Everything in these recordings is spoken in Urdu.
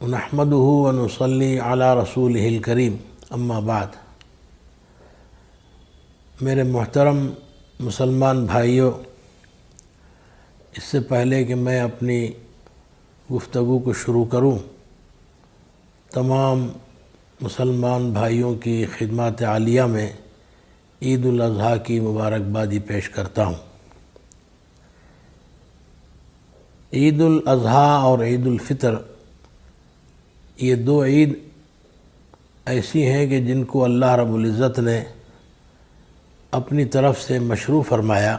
نحمده ونصلي على رسوله الکریم اما بعد۔ میرے محترم مسلمان بھائیوں، اس سے پہلے کہ میں اپنی گفتگو کو شروع کروں، تمام مسلمان بھائیوں کی خدمات عالیہ میں عید الاضحیٰ کی مبارکبادی پیش کرتا ہوں۔ عید الاضحیٰ اور عید الفطر یہ دو عید ایسی ہیں کہ جن کو اللہ رب العزت نے اپنی طرف سے مشروع فرمایا۔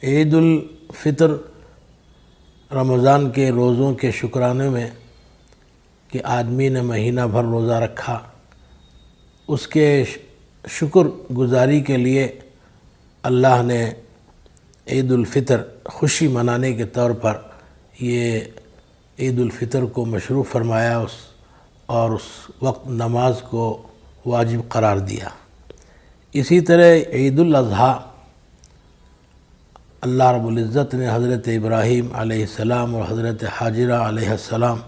عید الفطر رمضان کے روزوں کے شکرانے میں کہ آدمی نے مہینہ بھر روزہ رکھا، اس کے شکر گزاری کے لیے اللہ نے عید الفطر خوشی منانے کے طور پر یہ عید الفطر کو مشروع فرمایا اور اس وقت نماز کو واجب قرار دیا۔ اسی طرح عید الاضحیٰ اللہ رب العزت نے حضرت ابراہیم علیہ السلام اور حضرت حاجرہ علیہ السلام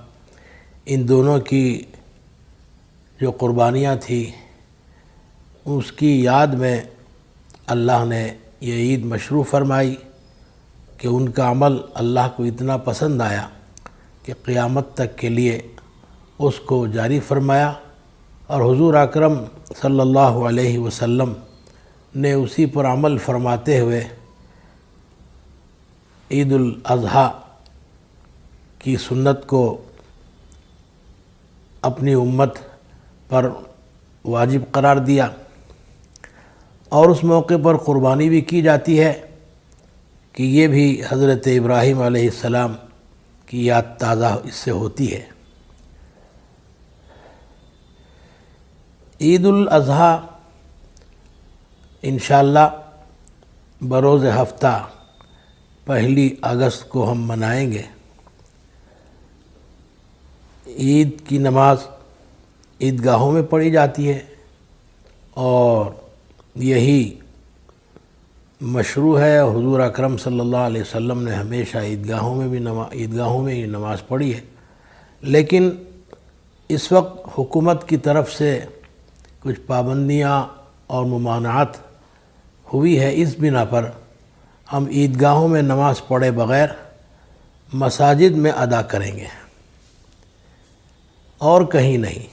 ان دونوں کی جو قربانیاں تھیں اس کی یاد میں اللہ نے یہ عید مشروع فرمائی کہ ان کا عمل اللہ کو اتنا پسند آیا کہ قیامت تک کے لیے اس کو جاری فرمایا، اور حضور اکرم صلی اللہ علیہ وسلم نے اسی پر عمل فرماتے ہوئے عید الاضحیٰ کی سنت کو اپنی امت پر واجب قرار دیا، اور اس موقع پر قربانی بھی کی جاتی ہے کہ یہ بھی حضرت ابراہیم علیہ السلام کی یاد تازہ اس سے ہوتی ہے۔ عید الاضحیٰ انشاءاللہ بروز ہفتہ 1 اگست کو ہم منائیں گے۔ عید کی نماز عیدگاہوں میں پڑھی جاتی ہے، اور یہی مشروع ہے۔ حضور اکرم صلی اللہ علیہ وسلم نے ہمیشہ عیدگاہوں میں یہ نماز پڑھی ہے، لیکن اس وقت حکومت کی طرف سے کچھ پابندیاں اور ممانعات ہوئی ہے، اس بنا پر ہم عیدگاہوں میں نماز پڑھے بغیر مساجد میں ادا کریں گے اور کہیں نہیں۔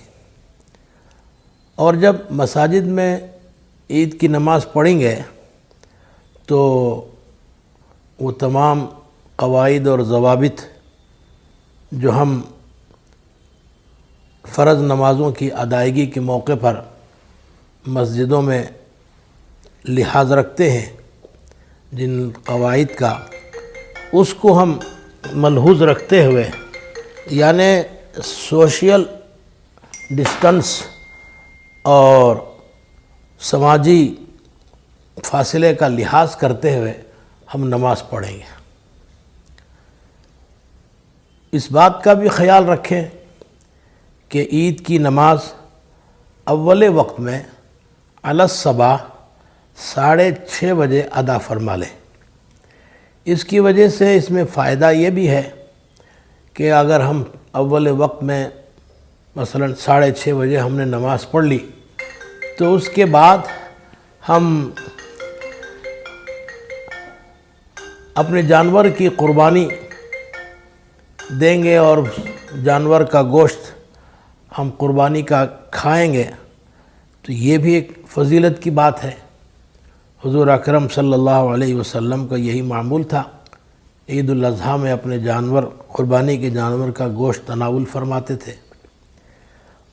اور جب مساجد میں عید کی نماز پڑھیں گے تو وہ تمام قواعد اور ضوابط جو ہم فرض نمازوں کی ادائیگی کے موقع پر مسجدوں میں لحاظ رکھتے ہیں، جن قواعد کا، اس کو ہم ملحوظ رکھتے ہوئے، یعنی سوشل ڈسٹنس اور سماجی فاصلے کا لحاظ کرتے ہوئے ہم نماز پڑھیں گے۔ اس بات کا بھی خیال رکھیں کہ عید کی نماز اول وقت میں علی الصباح 6:30 بجے ادا فرما لیں۔ اس کی وجہ سے اس میں فائدہ یہ بھی ہے کہ اگر ہم اول وقت میں مثلا 6:30 بجے ہم نے نماز پڑھ لی، تو اس کے بعد ہم اپنے جانور کی قربانی دیں گے اور جانور کا گوشت ہم قربانی کا کھائیں گے، تو یہ بھی ایک فضیلت کی بات ہے۔ حضور اکرم صلی اللہ علیہ وسلم کا یہی معمول تھا، عید الاضحیٰ میں اپنے قربانی کے جانور کا گوشت تناول فرماتے تھے،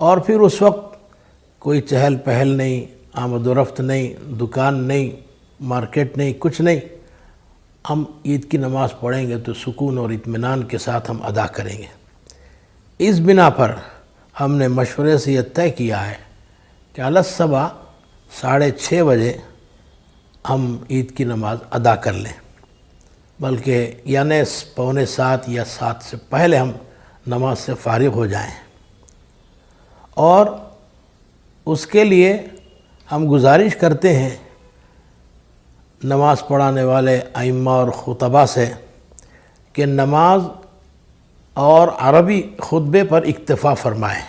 اور پھر اس وقت کوئی چہل پہل نہیں، آمد و رفت نہیں، دکان نہیں، مارکیٹ نہیں، کچھ نہیں۔ ہم عید کی نماز پڑھیں گے تو سکون اور اطمینان کے ساتھ ہم ادا کریں گے۔ اس بنا پر ہم نے مشورے سے یہ طے کیا ہے کہ علی الصبح 6:30 بجے ہم عید کی نماز ادا کر لیں، بلکہ یعنی 6:45 یا 7 سے پہلے ہم نماز سے فارغ ہو جائیں۔ اور اس کے لیے ہم گزارش کرتے ہیں نماز پڑھانے والے ائمہ اور خطباء سے کہ نماز اور عربی خطبے پر اکتفا فرمائیں۔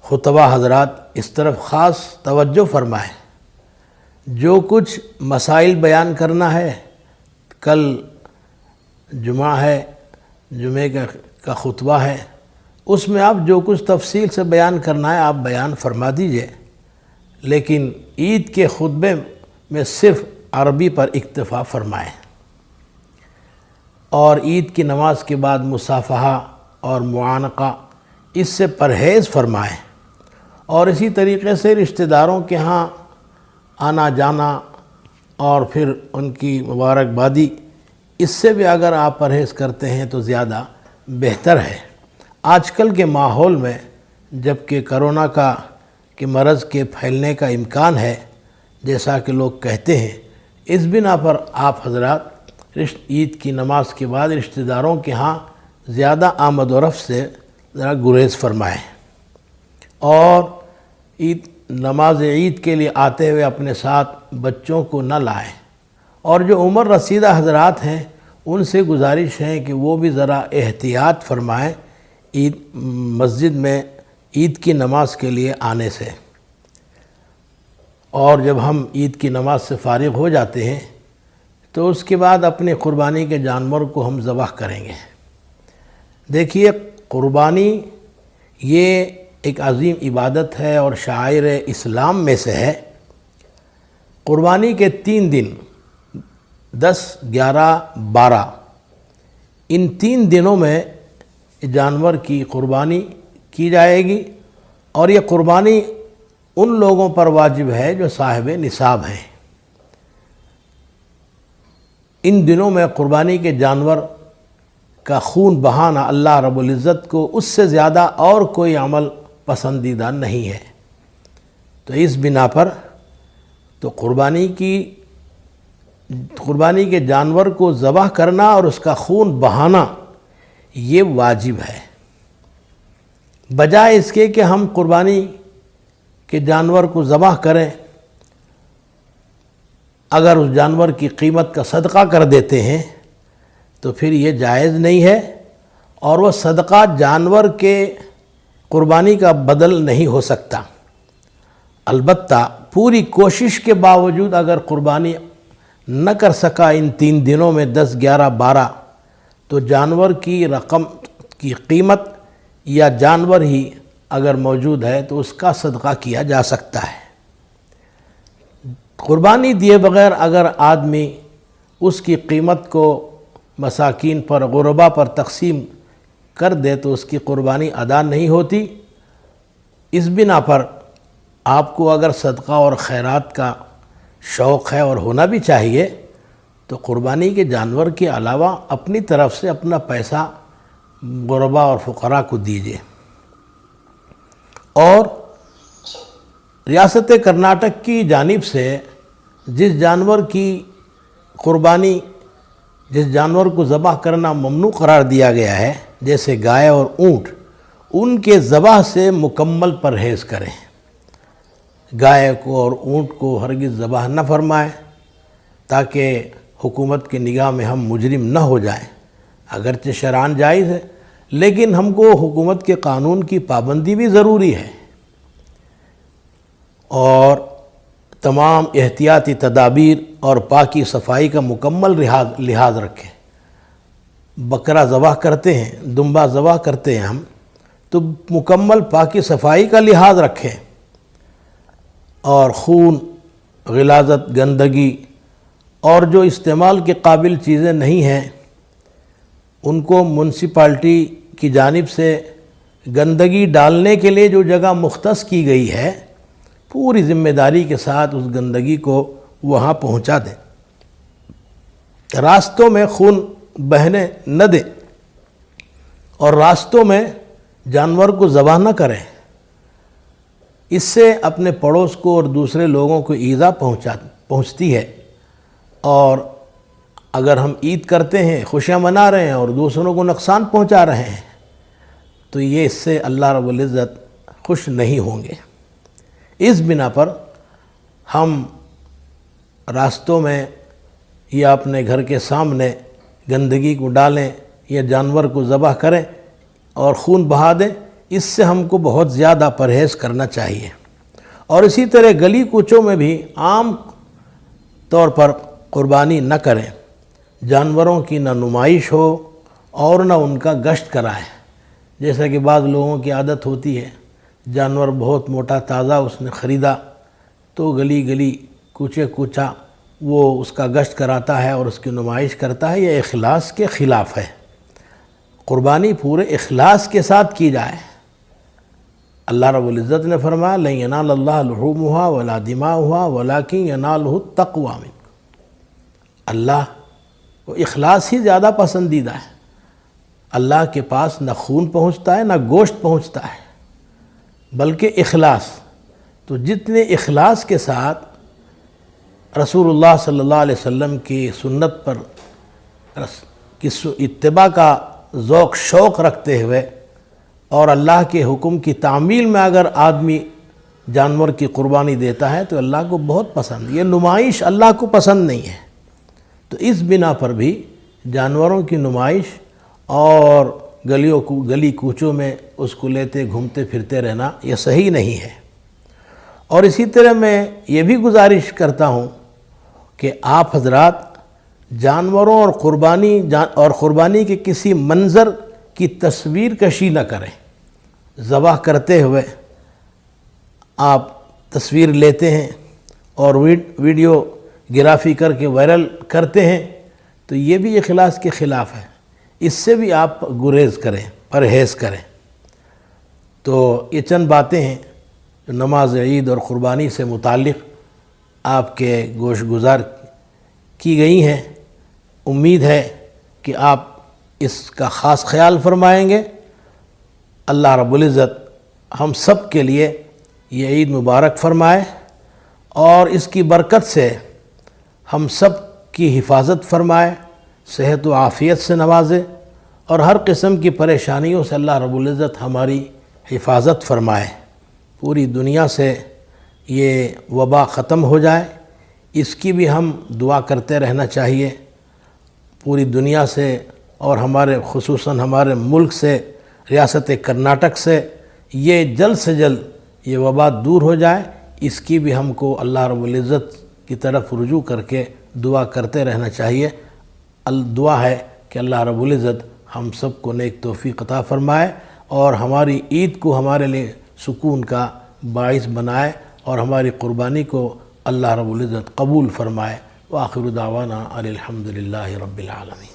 خطبہ حضرات اس طرف خاص توجہ فرمائیں۔ جو کچھ مسائل بیان کرنا ہے، کل جمعہ ہے، جمعے کا خطبہ ہے، اس میں آپ جو کچھ تفصیل سے بیان کرنا ہے آپ بیان فرما دیجئے، لیکن عید کے خطبے میں صرف عربی پر اکتفا فرمائیں، اور عید کی نماز کے بعد مصافحہ اور معانقہ اس سے پرہیز فرمائیں، اور اسی طریقے سے رشتہ داروں کے ہاں آنا جانا اور پھر ان کی مبارکبادی، اس سے بھی اگر آپ پرہیز کرتے ہیں تو زیادہ بہتر ہے۔ آج کل کے ماحول میں جب کہ کرونا کے مرض کے پھیلنے کا امکان ہے، جیسا کہ لوگ کہتے ہیں، اس بنا پر آپ حضرات عید کی نماز کے بعد رشتہ داروں کے ہاں زیادہ آمد و رفت سے ذرا گریز فرمائیں، اور نماز عید کے لیے آتے ہوئے اپنے ساتھ بچوں کو نہ لائیں، اور جو عمر رسیدہ حضرات ہیں ان سے گزارش ہے کہ وہ بھی ذرا احتیاط فرمائیں مسجد میں عید کی نماز کے لیے آنے سے۔ اور جب ہم عید کی نماز سے فارغ ہو جاتے ہیں تو اس کے بعد اپنے قربانی کے جانور کو ہم ذبح کریں گے۔ دیکھیے، قربانی یہ ایک عظیم عبادت ہے اور شعائر اسلام میں سے ہے۔ قربانی کے 3 دن 10، 11، 12، ان 3 دنوں میں جانور کی قربانی کی جائے گی، اور یہ قربانی ان لوگوں پر واجب ہے جو صاحب نصاب ہیں۔ ان دنوں میں قربانی کے جانور کا خون بہانا اللہ رب العزت کو اس سے زیادہ اور کوئی عمل پسندیدہ نہیں ہے۔ تو اس بنا پر تو قربانی کے جانور کو ذبح کرنا اور اس کا خون بہانا یہ واجب ہے، بجائے اس کے کہ ہم قربانی کے جانور کو ذبح کریں، اگر اس جانور کی قیمت کا صدقہ کر دیتے ہیں تو پھر یہ جائز نہیں ہے، اور وہ صدقہ جانور کے قربانی کا بدل نہیں ہو سکتا۔ البتہ پوری کوشش کے باوجود اگر قربانی نہ کر سکا ان 3 دنوں میں 10، 11، 12، تو جانور کی رقم کی قیمت یا جانور ہی اگر موجود ہے تو اس کا صدقہ کیا جا سکتا ہے۔ قربانی دیے بغیر اگر آدمی اس کی قیمت کو مساکین پر، غربا پر تقسیم کر دے تو اس کی قربانی ادا نہیں ہوتی۔ اس بنا پر آپ کو اگر صدقہ اور خیرات کا شوق ہے اور ہونا بھی چاہیے تو قربانی کے جانور کے علاوہ اپنی طرف سے اپنا پیسہ غربا اور فقراء کو دیجیے۔ اور ریاست کرناٹک کی جانب سے جس جانور کی قربانی، جس جانور کو ذبح کرنا ممنوع قرار دیا گیا ہے، جیسے گائے اور اونٹ، ان کے ذبح سے مکمل پرہیز کریں۔ گائے کو اور اونٹ کو ہرگز ذبح نہ فرمائیں، تاکہ حکومت کی نگاہ میں ہم مجرم نہ ہو جائیں۔ اگرچہ شرعاً جائز ہے، لیکن ہم کو حکومت کے قانون کی پابندی بھی ضروری ہے، اور تمام احتیاطی تدابیر اور پاکی صفائی کا مکمل لحاظ رکھیں۔ بکرا ذبح کرتے ہیں، دمبا ذبح کرتے ہیں ہم، تو مکمل پاکی صفائی کا لحاظ رکھیں، اور خون، غلاظت، گندگی اور جو استعمال کے قابل چیزیں نہیں ہیں ان کو میونسپلٹی کی جانب سے گندگی ڈالنے کے لیے جو جگہ مختص کی گئی ہے، پوری ذمہ داری کے ساتھ اس گندگی کو وہاں پہنچا دیں۔ راستوں میں خون بہنے نہ دیں، اور راستوں میں جانور کو ذبح نہ کریں۔ اس سے اپنے پڑوس کو اور دوسرے لوگوں کو ایذا پہنچتی ہے، اور اگر ہم عید کرتے ہیں، خوشیاں منا رہے ہیں اور دوسروں کو نقصان پہنچا رہے ہیں تو یہ اس سے اللہ رب العزت خوش نہیں ہوں گے۔ اس بنا پر ہم راستوں میں یا اپنے گھر کے سامنے گندگی کو ڈالیں یہ جانور کو ذبح کریں اور خون بہا دیں، اس سے ہم کو بہت زیادہ پرہیز کرنا چاہیے۔ اور اسی طرح گلی کوچوں میں بھی عام طور پر قربانی نہ کریں، جانوروں کی نہ نمائش ہو اور نہ ان کا گشت کرائیں۔ جیسا کہ بعض لوگوں کی عادت ہوتی ہے، جانور بہت موٹا تازہ اس نے خریدا تو گلی گلی کوچے کوچا وہ اس کا گشت کراتا ہے اور اس کی نمائش کرتا ہے۔ یہ اخلاص کے خلاف ہے۔ قربانی پورے اخلاص کے ساتھ کی جائے۔ اللہ رب العزت نے فرمایا لَن يَنَالَ اللَّهَ لُحُومُهَا وَلَا دِمَاؤُهَا وَلَكِنْ يَنَالُهُ التَّقْوَىٰ مِنكُمْ۔ اللہ کو اخلاص ہی زیادہ پسندیدہ ہے۔ اللہ کے پاس نہ خون پہنچتا ہے نہ گوشت پہنچتا ہے، بلکہ اخلاص۔ تو جتنے اخلاص کے ساتھ رسول اللہ صلی اللہ علیہ وسلم کی سنت پر اتباع کا ذوق شوق رکھتے ہوئے اور اللہ کے حکم کی تعمیل میں اگر آدمی جانور کی قربانی دیتا ہے تو اللہ کو بہت پسند۔ یہ نمائش اللہ کو پسند نہیں ہے۔ تو اس بنا پر بھی جانوروں کی نمائش اور گلی کوچوں میں اس کو لیتے گھومتے پھرتے رہنا یہ صحیح نہیں ہے۔ اور اسی طرح میں یہ بھی گزارش کرتا ہوں کہ آپ حضرات جانوروں اور قربانی کے کسی منظر کی تصویر کشی نہ کریں۔ ذبح کرتے ہوئے آپ تصویر لیتے ہیں اور ویڈیو گرافی کر کے وائرل کرتے ہیں تو یہ بھی اخلاص کے خلاف ہے۔ اس سے بھی آپ گریز کریں، پرہیز کریں۔ تو یہ چند باتیں ہیں جو نماز عید اور قربانی سے متعلق آپ کے گوش گزار کی گئی ہیں۔ امید ہے کہ آپ اس کا خاص خیال فرمائیں گے۔ اللہ رب العزت ہم سب کے لیے یہ عید مبارک فرمائے اور اس کی برکت سے ہم سب کی حفاظت فرمائے، صحت و عافیت سے نوازے اور ہر قسم کی پریشانیوں سے اللہ رب العزت ہماری حفاظت فرمائے۔ پوری دنیا سے یہ وبا ختم ہو جائے، اس کی بھی ہم دعا کرتے رہنا چاہیے۔ پوری دنیا سے اور خصوصاً ہمارے ملک سے، ریاست کرناٹک سے یہ جلد سے جلد یہ وبا دور ہو جائے، اس کی بھی ہم کو اللہ رب العزت کی طرف رجوع کر کے دعا کرتے رہنا چاہیے۔ دعا ہے کہ اللہ رب العزت ہم سب کو نیک توفیق عطا فرمائے اور ہماری عید کو ہمارے لیے سکون کا باعث بنائے اور ہماری قربانی کو اللہ رب العزت قبول فرمائے۔ وآخر دعوانا ان الحمد للہ رب العالمین۔